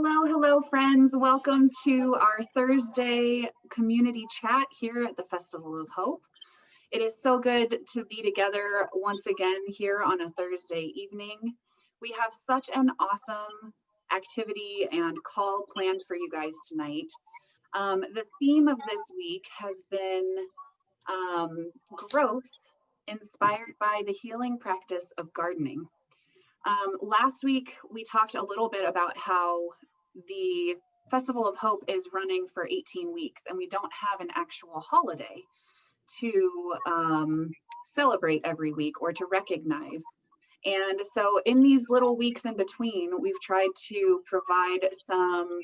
Hello, hello, friends. Welcome to our Thursday community chat here at the Festival of Hope. It is so good to be together once again here on a Thursday evening. We have such an awesome activity and call planned for you guys tonight. The theme of this week has been growth inspired by the healing practice of gardening. Last week, we talked a little bit about how the Festival of Hope is running for 18 weeks and we don't have an actual holiday to celebrate every week or to recognize. And so in these little weeks in between, we've tried to provide some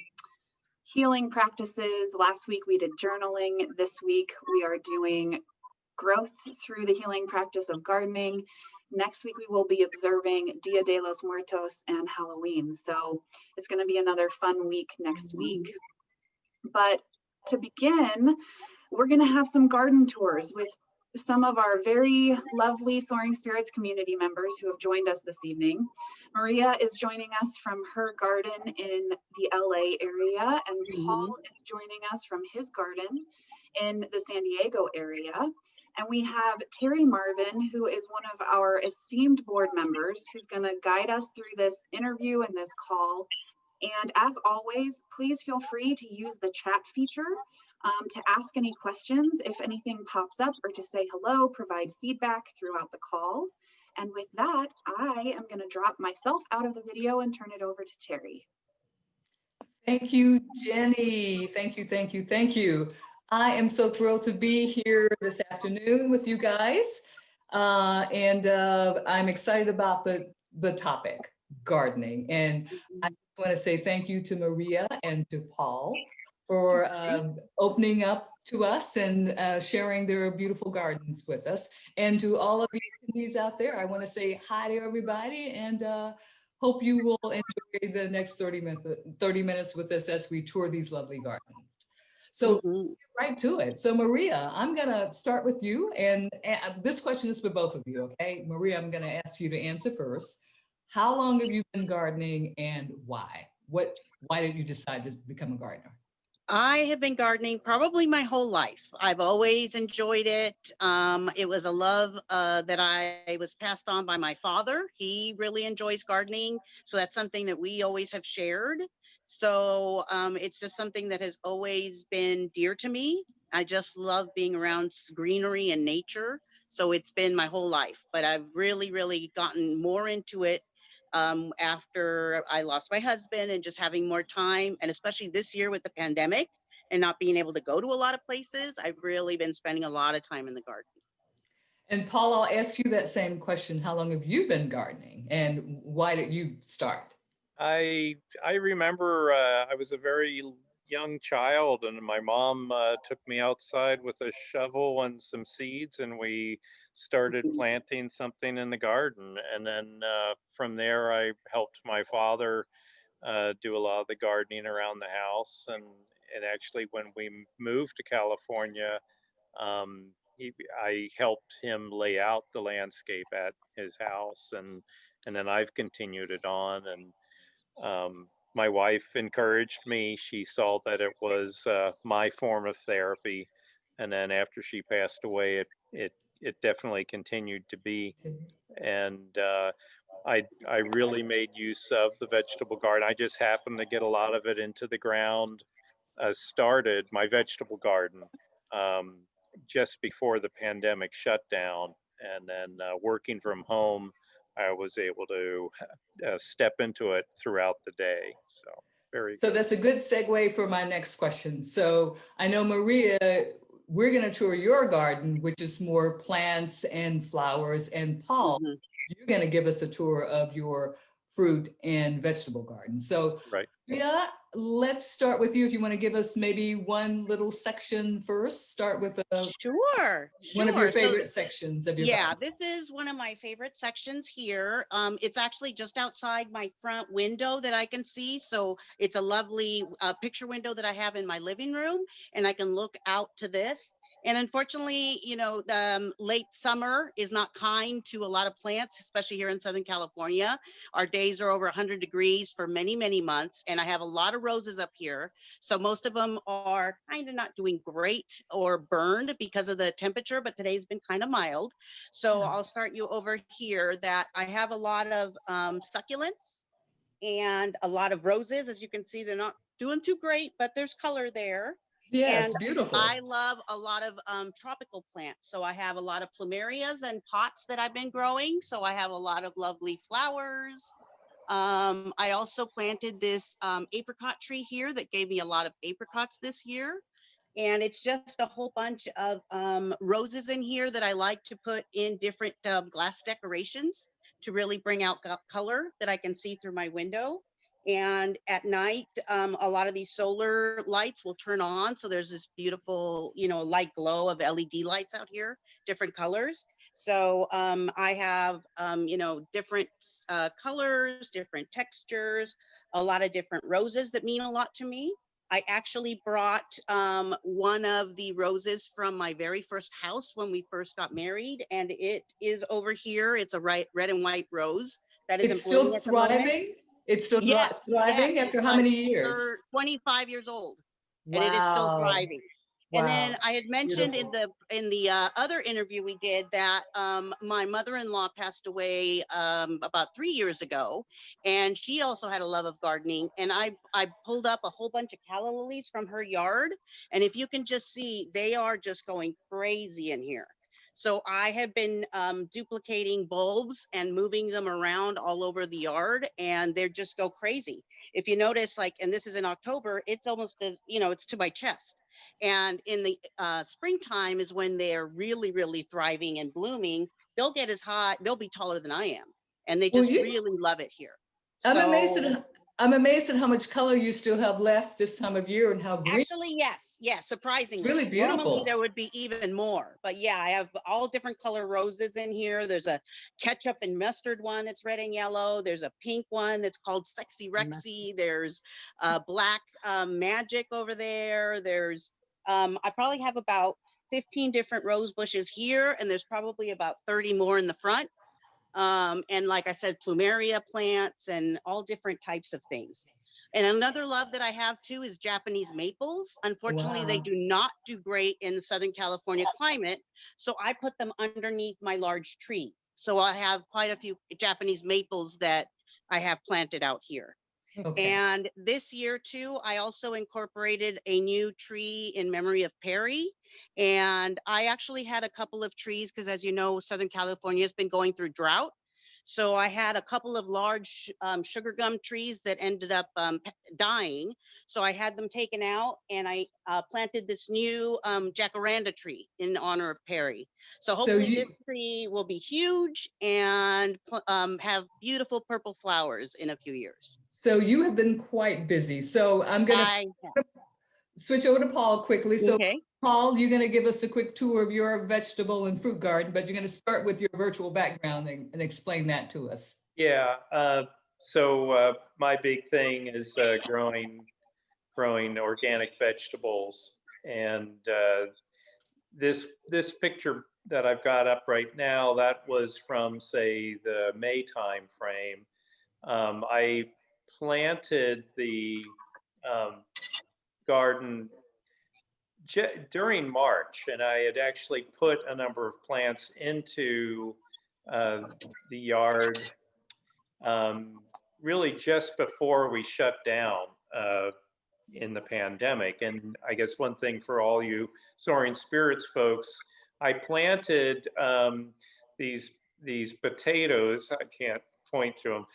healing practices. Last week we did journaling. This week we are doing growth through the healing practice of gardening. Next week, we will be observing Dia de los Muertos and Halloween. So it's going to be another fun week next week. But to begin, we're going to have some garden tours with some of our very lovely Soaring Spirits community members who have joined us this evening. Maria is joining us from her garden in the LA area, and Paul is joining us from his garden in the San Diego area. And we have Terry Marvin, who is one of our esteemed board members, who's going to guide us through this interview and this call. And as always, please feel free to use the chat feature to ask any questions if anything pops up, or to say hello, provide feedback throughout the call. And with that, I am going to drop myself out of the video and turn it over to Terry. Thank you, Jenny. Thank you, thank you, thank you. I am so thrilled to be here this afternoon with you guys. And I'm excited about the topic, gardening. And I just want to say thank you to Maria and to Paul for opening up to us and sharing their beautiful gardens with us. And to all of you attendees out there, I want to say hi to everybody and hope you will enjoy the next 30 minutes with us as we tour these lovely gardens. So right to it. So Maria, I'm going to start with you. And this question is for both of you, okay? Maria, I'm going to ask you to answer first. How long have you been gardening and why? Why did you decide to become a gardener? I have been gardening probably my whole life. I've always enjoyed it. It was a love that I was passed on by my father. He really enjoys gardening. So that's something that we always have shared. So it's just something that has always been dear to me. I just love being around greenery and nature. So it's been my whole life, but I've really, really gotten more into it after I lost my husband and just having more time. And especially this year with the pandemic and not being able to go to a lot of places, I've really been spending a lot of time in the garden. And Paul, I'll ask you that same question. How long have you been gardening and why did you start? I remember I was a very young child and my mom took me outside with a shovel and some seeds and we started planting something in the garden. And then from there, I helped my father do a lot of the gardening around the house. And actually, when we moved to California, I helped him lay out the landscape at his house. And then I've continued it on. And my wife encouraged me. She saw that it was my form of therapy. And then after she passed away, it definitely continued to be. And I really made use of the vegetable garden. I just happened to get a lot of it into the ground. Started my vegetable garden just before the pandemic shut down. And then working from home, I was able to step into it throughout the day. So that's a good segue for my next question. So I know, Maria, we're going to tour your garden, which is more plants and flowers. And Paul, you're going to give us a tour of your fruit and vegetable garden. So Maria, let's start with you. If you want to give us maybe one little section first, start with one of your favorite sections of your garden. This is one of my favorite sections here. It's actually just outside my front window that I can see. So it's a lovely picture window that I have in my living room, and I can look out to this. And unfortunately, you know, the late summer is not kind to a lot of plants, especially here in Southern California. Our days are over 100 degrees for many, many months. And I have a lot of roses up here. So most of them are kind of not doing great or burned because of the temperature, but today's been kind of mild. So I'll start you over here that I have a lot of succulents and a lot of roses. As you can see, they're not doing too great, but there's color there. Yes, And beautiful. I love a lot of tropical plants. So I have a lot of plumerias and pots that I've been growing. So I have a lot of lovely flowers. I also planted this apricot tree here that gave me a lot of apricots this year. And it's just a whole bunch of roses in here that I like to put in different glass decorations to really bring out color that I can see through my window. And at night, a lot of these solar lights will turn on. So there's this beautiful, you know, light glow of LED lights out here, different colors. So I have, you know, different colors, different textures, a lot of different roses that mean a lot to me. I actually brought one of the roses from my very first house when we first got married, and it is over here. It's a red and white rose that isn't It's still blooming at the moment. thriving? It's still Yes, thriving yes. after how many years? For 25 years old, Wow. and it is still thriving. And Wow. then I had mentioned Beautiful. in the other interview we did that my mother-in-law passed away about 3 years ago, and she also had a love of gardening. And I pulled up a whole bunch of calla lilies from her yard, and if you can just see, they are just going crazy in here. So I have been duplicating bulbs and moving them around all over the yard, and they just go crazy. If you notice, like, and this is in October, it's almost, you know, it's to my chest. And in the springtime is when they're really, really thriving and blooming. They'll get as high, they'll be taller than I am. And they just really love it here. I'm amazed So at I'm amazed at how much color you still have left this time of year and how green. actually, yes, It's surprisingly. really Normally beautiful. there would be even more, but yeah, I have all different color roses in here. There's a ketchup and mustard one that's red and yellow. There's a pink one that's called Sexy Rexy. There's black magic over there. There's I probably have about 15 different rose bushes here, and there's probably about 30 more in the front. And like I said, plumeria plants and all different types of things. And another love that I have too is Japanese maples. Unfortunately, they Wow. do not do great in the Southern California climate. So I put them underneath my large tree. So I have quite a few Japanese maples that I have planted out here. Okay. And this year too, I also incorporated a new tree in memory of Perry. And I actually had a couple of trees because, as you know, Southern California has been going through drought. So I had a couple of large sugar gum trees that ended up dying. So I had them taken out, and I planted this new jacaranda tree in honor of Perry. So hopefully this tree will be huge and have beautiful purple flowers in a few years. So you have been quite busy. So I'm going to switch over to Paul quickly. So okay. Paul, you're going to give us a quick tour of your vegetable and fruit garden, but you're going to start with your virtual background and explain that to us. Yeah. So my big thing is growing organic vegetables, and this picture that I've got up right now, that was from, say, the May time frame. I planted the garden during March, and I had actually put a number of plants into the yard really just before we shut down in the pandemic. And I guess one thing for all you Soaring Spirits folks, I planted these potatoes. I can't point to them.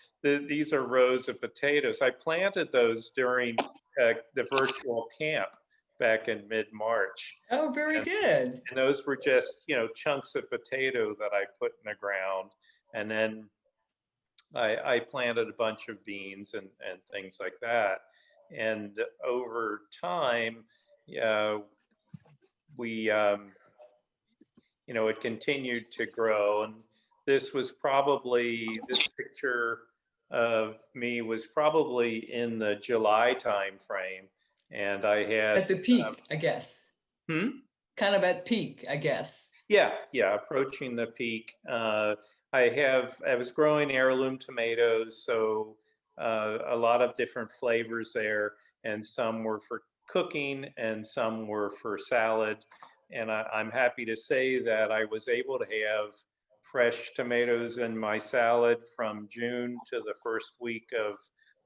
These are rows of potatoes. I planted those during the virtual camp back in mid-March. Oh, very good. And those were just, you know, chunks of potato that I put in the ground. And then I planted a bunch of beans and things like that. And over time, we, you know, it continued to grow. And this picture of me was probably in the July time frame. And I had at the peak, I guess. kind of at peak, I guess. Yeah, approaching the peak. I was growing heirloom tomatoes, so a lot of different flavors there, and some were for cooking and some were for salad. And I'm happy to say that I was able to have fresh tomatoes in my salad from June to the first week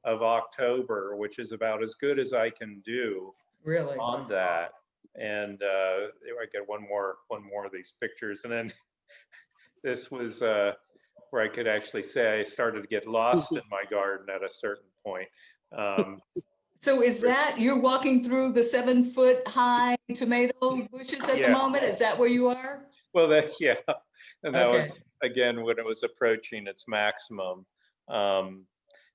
of October, which is about as good as I can do Really? on that. And I get one more of these pictures, and then this was where I could actually say I started to get lost in my garden at a certain point. So is that, you're walking through the 7-foot high tomato bushes at the Yeah. moment? Is that where you are? Well, yeah, and that Okay. was again when it was approaching its maximum.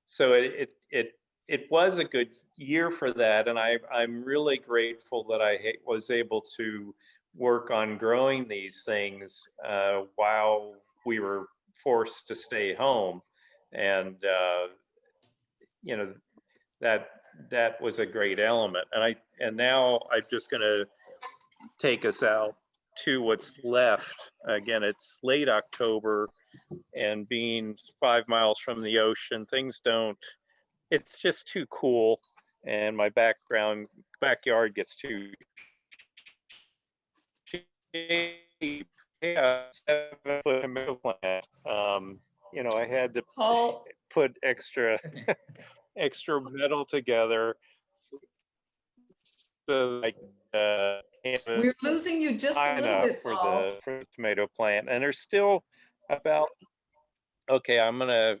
So it was a good year for that, and I'm really grateful that I was able to work on growing these things while we were forced to stay home, and you know that was a great element. And now I'm just going to take us out to what's left. Again, it's late October, and being 5 miles from the ocean, it's just too cool. And my backyard gets too cheap. Yeah, 7-foot tomato plant. I had to Paul, put extra metal together so like we're losing you just a high little enough bit, for Paul. the tomato plant, and there's still about, okay, I'm gonna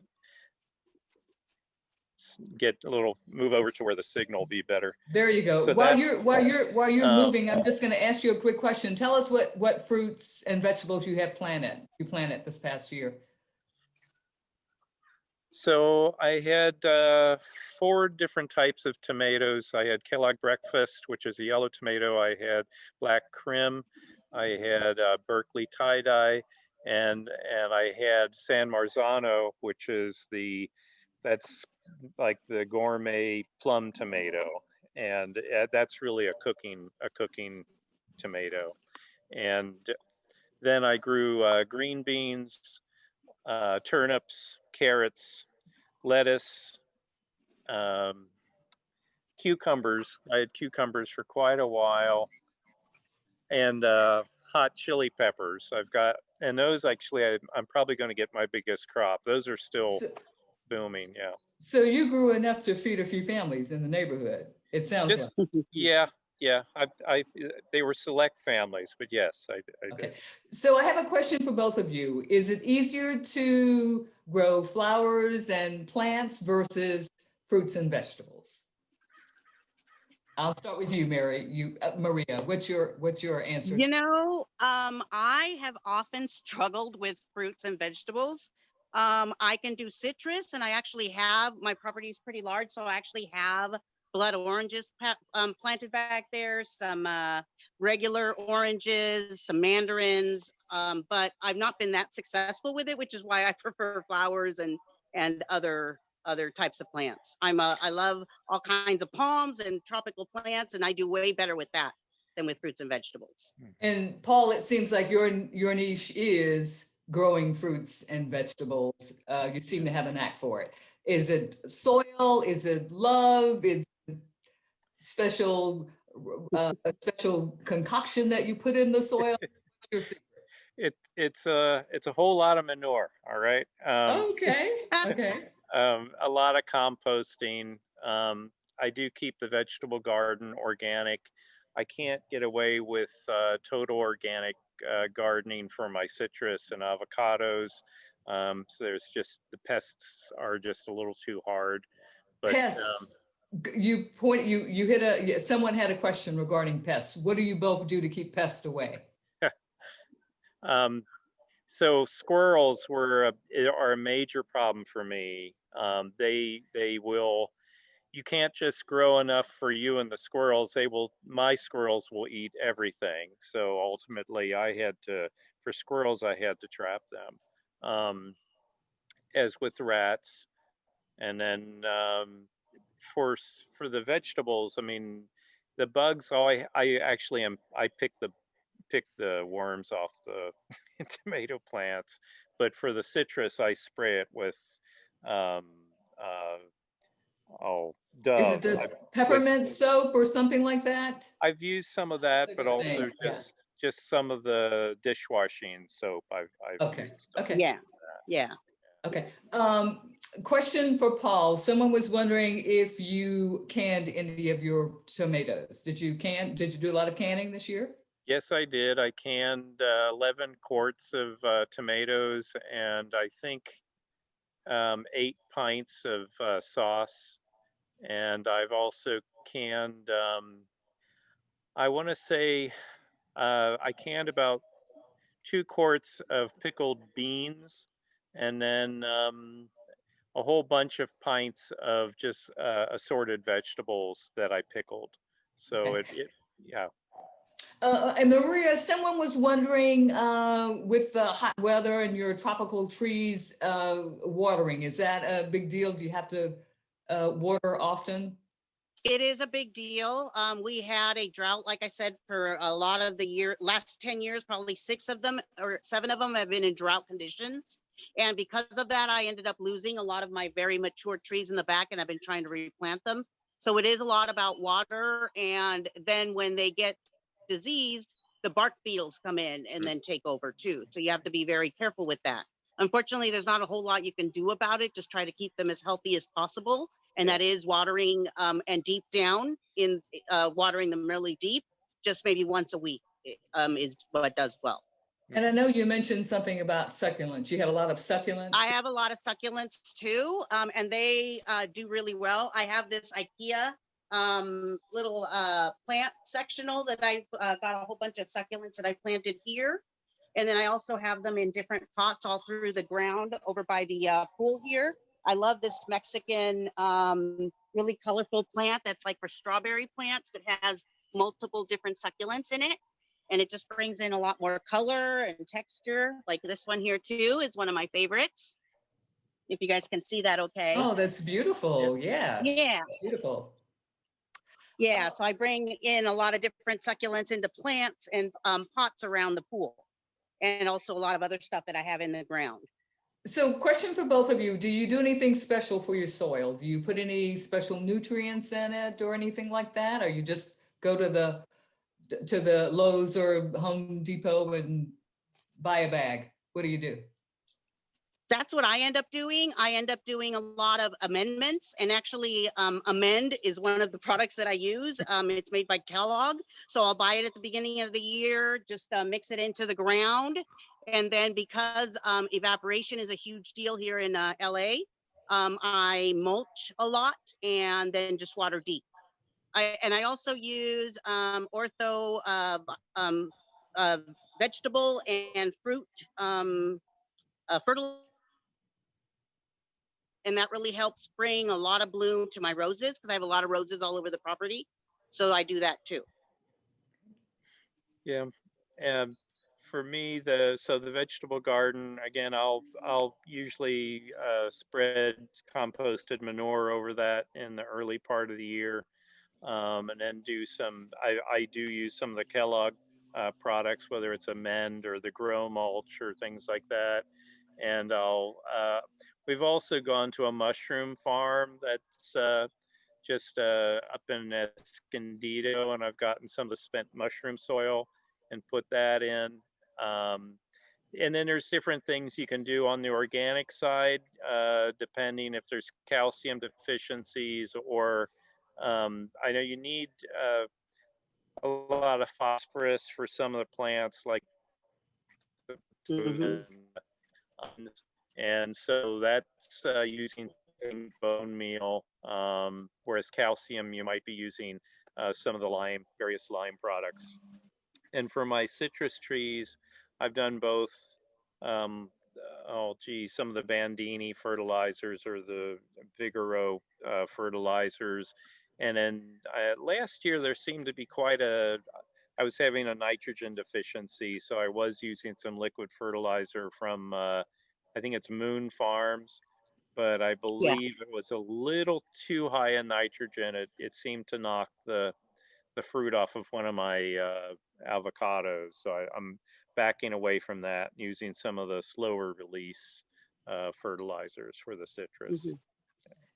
move over to where the signal will be better. There you go. So While that's you're moving, I'm just going to ask you a quick question. Tell us what fruits and vegetables you planted this past year. so I had 4 different types of tomatoes. I had Kellogg Breakfast, which is a yellow tomato. I had Black Krim. I had Berkeley Tie-Dye, and I had San Marzano, which is that's like the gourmet plum tomato, and that's really a cooking tomato. And then I grew green beans, turnips, carrots, lettuce, um, cucumbers. I had cucumbers for quite a while, and hot chili peppers. And those actually, I'm probably going to get my biggest crop. Those are still So, booming. Yeah. so you grew enough to feed a few families in the neighborhood, it sounds Just, like. yeah. They were select families, but yes, I Okay. did. So I have a question for both of you. Is it easier to grow flowers and plants versus fruits and vegetables? I'll start with you, Maria. What's your answer? I have often struggled with fruits and vegetables. I can do citrus, and I actually have, my property is pretty large, so I actually have blood oranges planted back there, some regular oranges, some mandarins, but I've not been that successful with it, which is why I prefer flowers and other types of plants. I love all kinds of palms and tropical plants, and I do way better with that than with fruits and vegetables. And Paul, it seems like your niche is growing fruits and vegetables. You seem to have a knack for it. Is it soil? Is it love? Is it a special concoction that you put in the soil? What's your secret? It's a whole lot of manure. All right. Okay. A lot of composting. I do keep the vegetable garden organic. I can't get away with total organic gardening for my citrus and avocados. So there's just, the pests are just a little too hard. But Pests. Someone had a question regarding pests. What do you both do to keep pests away? So squirrels are a major problem for me. They will, you can't just grow enough for you and the squirrels. My squirrels will eat everything. So ultimately for squirrels, I had to trap them. As with rats. And then for the vegetables, I mean, the bugs, I pick pick the worms off the tomato plants. But for the citrus, I spray it with um, uh, oh, Is it Dove. the With peppermint soap or something like that? I've used some of That's that, a but good also thing. Yeah. just some of the dishwashing soap I've Okay. used. Okay. Yeah, yeah. Okay. Question for Paul. Someone was wondering if you canned any of your tomatoes. Did you do a lot of canning this year? Yes, I did. I canned 11 quarts of tomatoes and I think 8 pints of sauce. And I've also canned, I want to say, I canned about 2 quarts of pickled beans and then a whole bunch of pints of just assorted vegetables that I pickled. So Okay. yeah. And Maria, someone was wondering with the hot weather and your tropical trees watering, is that a big deal? Do you have to water often? It is a big deal. We had a drought, like I said, for a lot of the last 10 years, probably 6 of them or 7 of them have been in drought conditions. And because of that, I ended up losing a lot of my very mature trees in the back, and I've been trying to replant them. So it is a lot about water. And then when they get diseased, the bark beetles come in and then take over too. So you have to be very careful with that. Unfortunately, there's not a whole lot you can do about it. Just try to keep them as healthy as possible. And that is watering and deep down in watering them really deep, just maybe once a week is what does well. And I know you mentioned something about succulents. You had a lot of succulents. I have a lot of succulents too, and they do really well. I have this IKEA little plant sectional that I've got a whole bunch of succulents that I planted here. And then I also have them in different pots all through the ground over by the pool here. I love this Mexican really colorful plant that's like for strawberry plants that has multiple different succulents in it. And it just brings in a lot more color and texture. Like this one here too is one of my favorites. If you guys can see that okay. Oh, that's beautiful. Yes. Yeah. That's beautiful. Yeah, so I bring in a lot of different succulents into plants and pots around the pool, and also a lot of other stuff that I have in the ground. So question for both of you, do you do anything special for your soil? Do you put any special nutrients in it or anything like that? Or you just go to the Lowe's or Home Depot and buy a bag? What do you do? That's what I end up doing. I end up doing a lot of amendments, and actually Amend is one of the products that I use. It's made by Kellogg. So I'll buy it at the beginning of the year, just mix it into the ground. And then because evaporation is a huge deal here in LA, I mulch a lot and then just water deep. I also use ortho vegetable and fruit fertilizer. And that really helps bring a lot of bloom to my roses because I have a lot of roses all over the property. So I do that too. Yeah. And for me, the vegetable garden, again, I'll usually spread composted manure over that in the early part of the year. And then I do use some of the Kellogg products, whether it's Amend or the Grow Mulch or things like that. And we've also gone to a mushroom farm that's just up in Escondido, and I've gotten some of the spent mushroom soil and put that in. And then there's different things you can do on the organic side, depending if there's calcium deficiencies or I know you need a lot of phosphorus for some of the plants, like Mm-hmm. and so that's using bone meal, whereas calcium you might be using some of the various lime products. And for my citrus trees, I've done both. Um, some of the Bandini fertilizers or the Vigoro fertilizers. And then last year there seemed to be I was having a nitrogen deficiency, so I was using some liquid fertilizer from, I think it's Moon Farms, but I believe it was a little too high in nitrogen. It seemed to knock the the fruit off of one of my avocados. So I'm backing away from that, using some of the slower release fertilizers for the citrus. Mhm.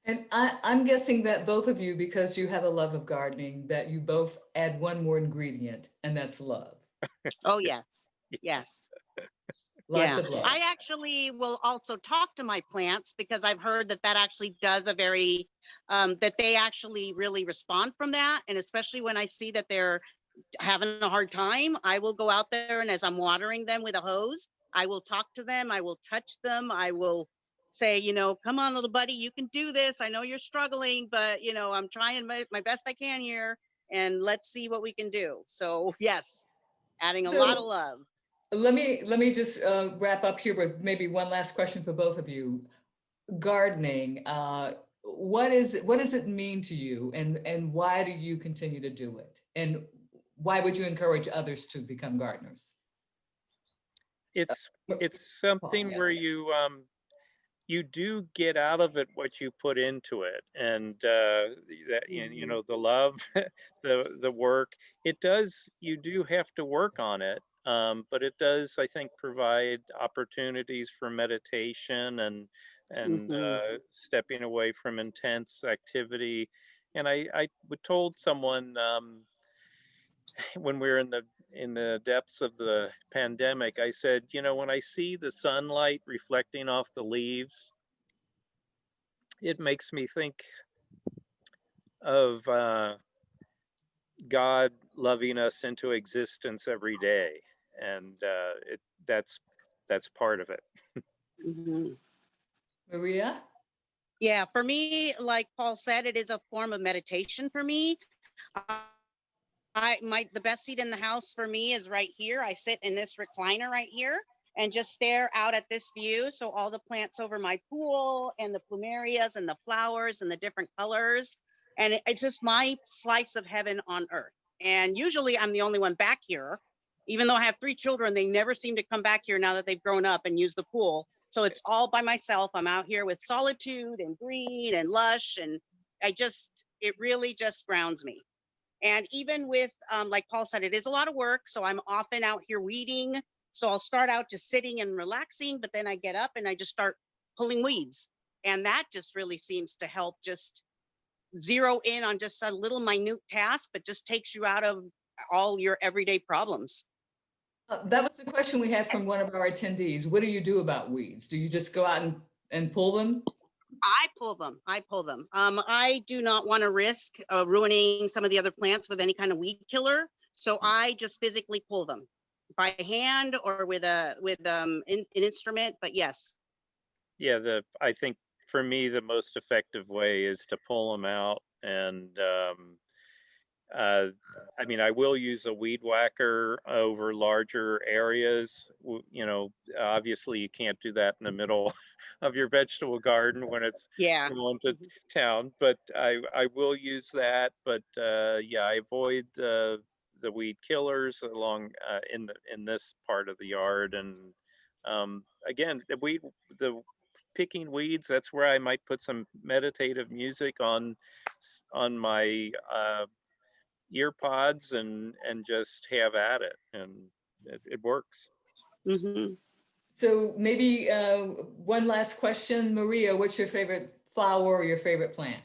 And I'm guessing that both of you, because you have a love of gardening, that you both add one more ingredient, and that's love. Oh, yes. Yes. Lots Yeah. of love. I actually will also talk to my plants because I've heard that that actually does a very, that they actually really respond from that. And especially when I see that they're having a hard time, I will go out there, and as I'm watering them with a hose, I will talk to them. I will touch them. I will say, come on, little buddy, you can do this. I know you're struggling, but I'm trying my best I can here, and let's see what we can do. So yes, adding a lot of So love. let me just wrap up here with maybe one last question for both of you. Gardening, what does it mean to you, and why do you continue to do it? And why would you encourage others to become gardeners? It's Paul, it's something yeah. where you do get out of it what you put into it, and that Mhm. the love, the work. It does. You do have to work on it, but it does, I think, provide opportunities for meditation and Mhm. stepping away from intense activity. And I told someone, when we were in the depths of the pandemic, I said, when I see the sunlight reflecting off the leaves, it makes me think of God loving us into existence every day, and that's part of it. Mhm. Maria? Yeah, for me, like Paul said, it is a form of meditation for me. Uh, the best seat in the house for me is right here. I sit in this recliner right here and just stare out at this view. So all the plants over my pool and the plumerias and the flowers and the different colors. And it's just my slice of heaven on earth. And usually I'm the only one back here. Even though I have 3 children, they never seem to come back here now that they've grown up and use the pool. So it's all by myself. I'm out here with solitude and green and lush. And it really just grounds me. And even with, like Paul said, it is a lot of work. So I'm often out here weeding. So I'll start out just sitting and relaxing, but then I get up and I just start pulling weeds. And that just really seems to help just zero in on just a little minute task, but just takes you out of all your everyday problems. That was the question we had from one of our attendees. What do you do about weeds? Do you just go out and pull them? I pull them. I pull them. I do not want to risk ruining some of the other plants with any kind of weed killer, so I just physically pull them by hand or with an instrument. But yes. Yeah, I think for me the most effective way is to pull them out, and uh, I mean, I will use a weed whacker over larger areas. Obviously you can't do that in the middle of your vegetable garden when it's Yeah. going to Mhm. town, but I will use that. But yeah, I avoid the weed killers along in this part of the yard. And again, the picking weeds, that's where I might put some meditative music on my ear pods and just have at it, and it works. Mhm. So maybe one last question, Maria, what's your favorite flower or your favorite plant?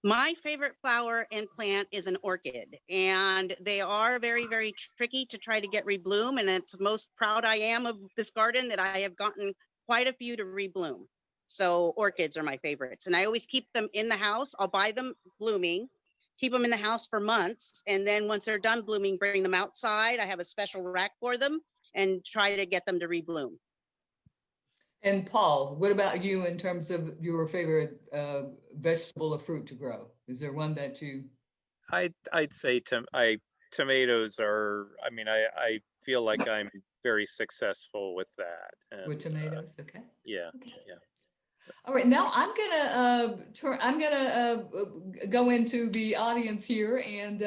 My favorite flower and plant is an orchid, and they are very, very tricky to try to get rebloom. And it's most proud I am of this garden that I have gotten quite a few to rebloom. So orchids are my favorites, and I always keep them in the house. I'll buy them blooming, keep them in the house for months, and then once they're done blooming, bring them outside. I have a special rack for them and try to get them to rebloom. And Paul, what about you in terms of your favorite vegetable or fruit to grow? Is there one that you? I'd say tomatoes are. I mean, I feel like I'm very successful with that, With and tomatoes? Okay. yeah, Okay. yeah. All right, now I'm gonna go into the audience here and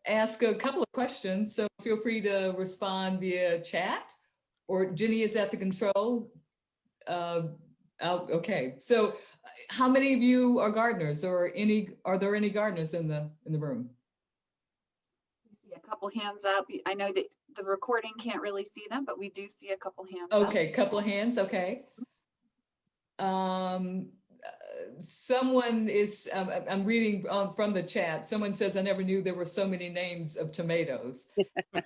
ask a couple of questions. So feel free to respond via chat, or Jenny is at the control. Uh, okay, so how many of you are gardeners, or are there any gardeners in the room? See a couple hands up. I know that the recording can't really see them, but we do see a couple hands up. Okay, couple of hands, okay. Someone is, I'm reading from the chat. Someone says, I never knew there were so many names of tomatoes. I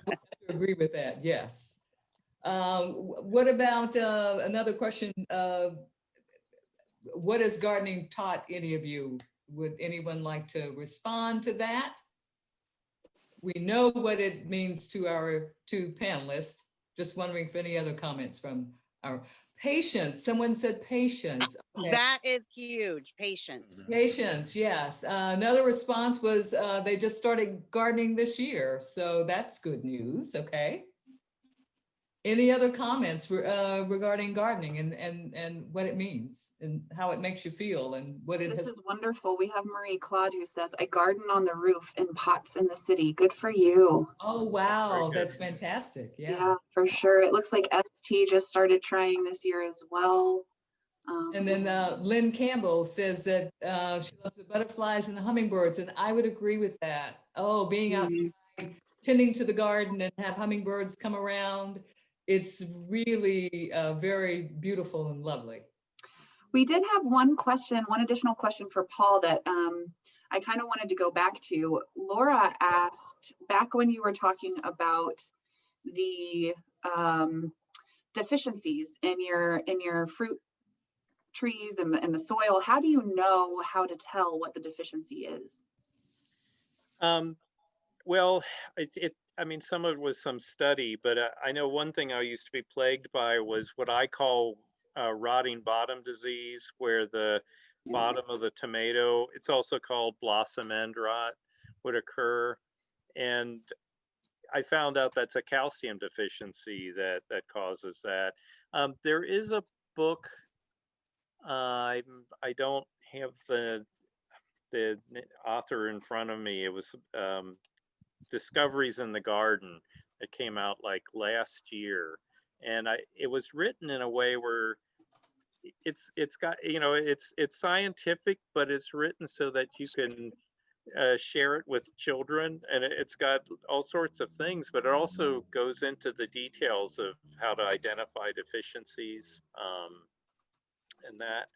agree with that, yes. What about another question? What has gardening taught any of you? Would anyone like to respond to that? We know what it means to our two panelists. Just wondering if any other comments from our patience. Someone said patience. Okay. That is huge. Patience. Patience, yes. Another response was they just started gardening this year. So that's good news, okay. Any other comments regarding gardening and what it means and how it makes you feel and what it has? This is wonderful. We have Marie Claude who says, I garden on the roof in pots in the city. Good for you. Oh, wow. That's fantastic. Yeah, for sure. It looks like ST just started trying this year as well. And then Lynn Campbell says that she loves the butterflies and the hummingbirds, and I would agree with that. Oh, being out tending to the garden and have hummingbirds come around, it's really very beautiful and lovely. We did have one additional question for Paul that I kind of wanted to go back to. Laura asked, back when you were talking about the deficiencies in your fruit trees and the soil, how do you know how to tell what the deficiency is? Well, I mean, some of it was some study, but I know one thing I used to be plagued by was what I call rotting bottom disease, where the bottom of the tomato, it's also called blossom end rot, would occur. And I found out that's a calcium deficiency that causes that. There is a book, I don't have the author in front of me. It was Discoveries in the Garden. It came out like last year, and it was written in a way where it's got, you know, it's scientific, but it's written so that you can share it with children, and it's got all sorts of things, but it also goes into the details of how to identify deficiencies and that.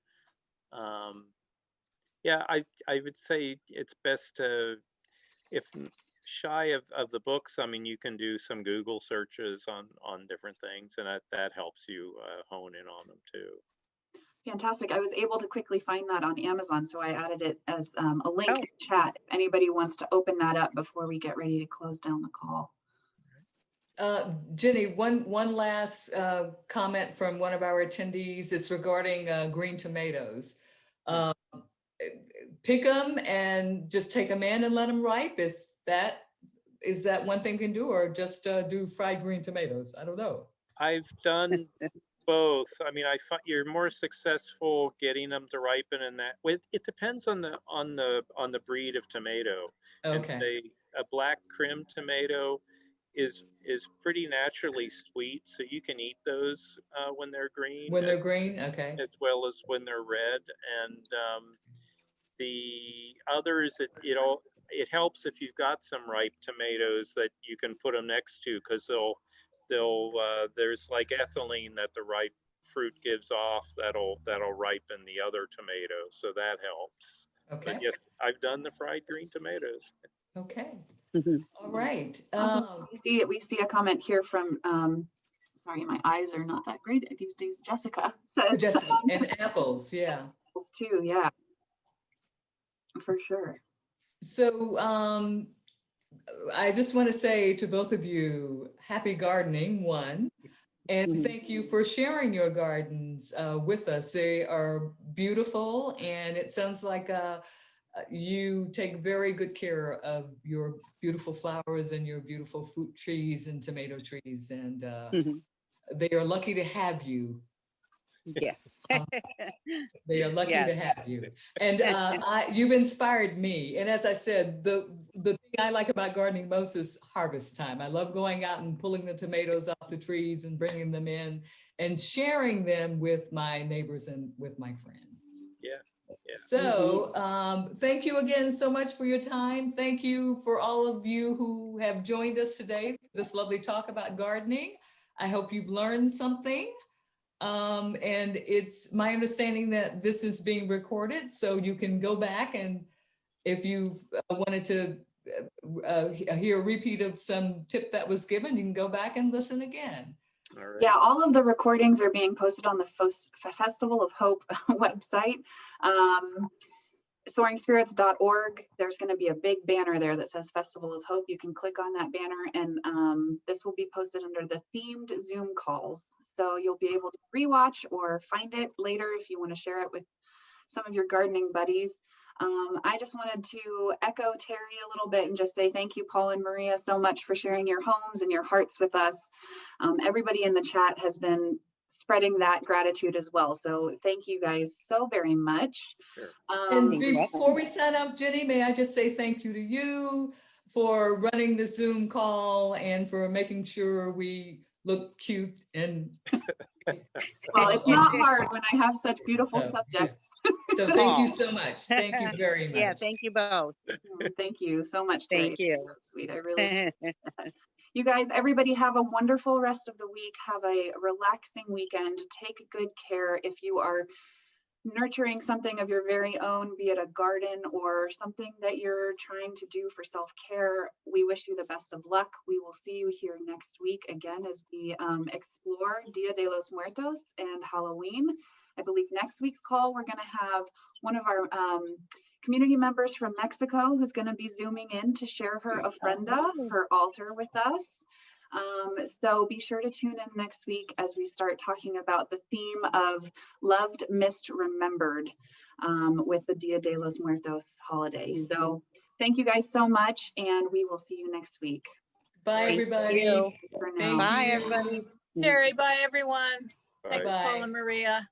Yeah, I would say it's best to, if shy of the books, I mean, you can do some Google searches on different things, and that helps you hone in on them too. Fantastic. I was able to quickly find that on Amazon, so I added it as a link in the chat. If anybody wants to open that up before we get ready to close down the call. Jenny, one last comment from one of our attendees. It's regarding green tomatoes. Pick them and just take them in and let them ripe. Is that one thing you can do, or just do fried green tomatoes? I don't know. I've done both. I mean, I find you're more successful getting them to ripen in that. It depends on the breed of tomato. Okay. And say a black Krim tomato is pretty naturally sweet, so you can eat those when they're green. When they're green, okay. As well as when they're red, and the others, it helps if you've got some ripe tomatoes that you can put them next to, because there's like ethylene that the ripe fruit gives off that'll ripen the other tomato, so that helps. Okay. But yes, I've done the fried green tomatoes. Okay. All right. We see a comment here from sorry, my eyes are not that great these days. Jessica says Jessica, and apples, yeah. Apples too, yeah. For sure. So I just want to say to both of you, happy gardening, one, and thank you for sharing your gardens with us. They are beautiful, and it sounds like you take very good care of your beautiful flowers and your beautiful fruit trees and tomato trees, and they are lucky to have you. Yeah. They are lucky to have you. And you've inspired me. And as I said, the thing I like about gardening most is harvest time. I love going out and pulling the tomatoes off the trees and bringing them in and sharing them with my neighbors and with my friends. Yeah. So thank you again so much for your time. Thank you for all of you who have joined us today for this lovely talk about gardening. I hope you've learned something. And it's my understanding that this is being recorded, so you can go back, and if you've wanted to hear a repeat of some tip that was given, you can go back and listen again. All right. Yeah, all of the recordings are being posted on the Festival of Hope website. Soaringspirits.org. There's going to be a big banner there that says Festival of Hope. You can click on that banner, and this will be posted under the themed Zoom calls. So you'll be able to rewatch or find it later if you want to share it with some of your gardening buddies. I just wanted to echo Terry a little bit and just say thank you, Paul and Maria, so much for sharing your homes and your hearts with us. Everybody in the chat has been spreading that gratitude as well. So thank you guys so very much. Sure. And before we sign off, Jenny, may I just say thank you to you for running the Zoom call and for making sure we look cute and well, it's not hard when I have such beautiful subjects. So thank you so much. Thank you very much. Yeah, thank you both. Thank you so much, Terry. Thank you. So sweet. I really You guys, everybody have a wonderful rest of the week. Have a relaxing weekend. Take good care. If you are nurturing something of your very own, be it a garden or something that you're trying to do for self-care, we wish you the best of luck. We will see you here next week again as we explore Dia de los Muertos and Halloween. I believe next week's call, we're going to have one of our community members from Mexico who's going to be zooming in to share her ofrenda, her altar with us. So be sure to tune in next week as we start talking about the theme of loved, missed, remembered with the Dia de los Muertos holiday. So thank you guys so much, and we will see you next week. Bye, everybody. Bye, everybody. Terry, bye, everyone. Bye. Thanks, Bye. Paul and Maria.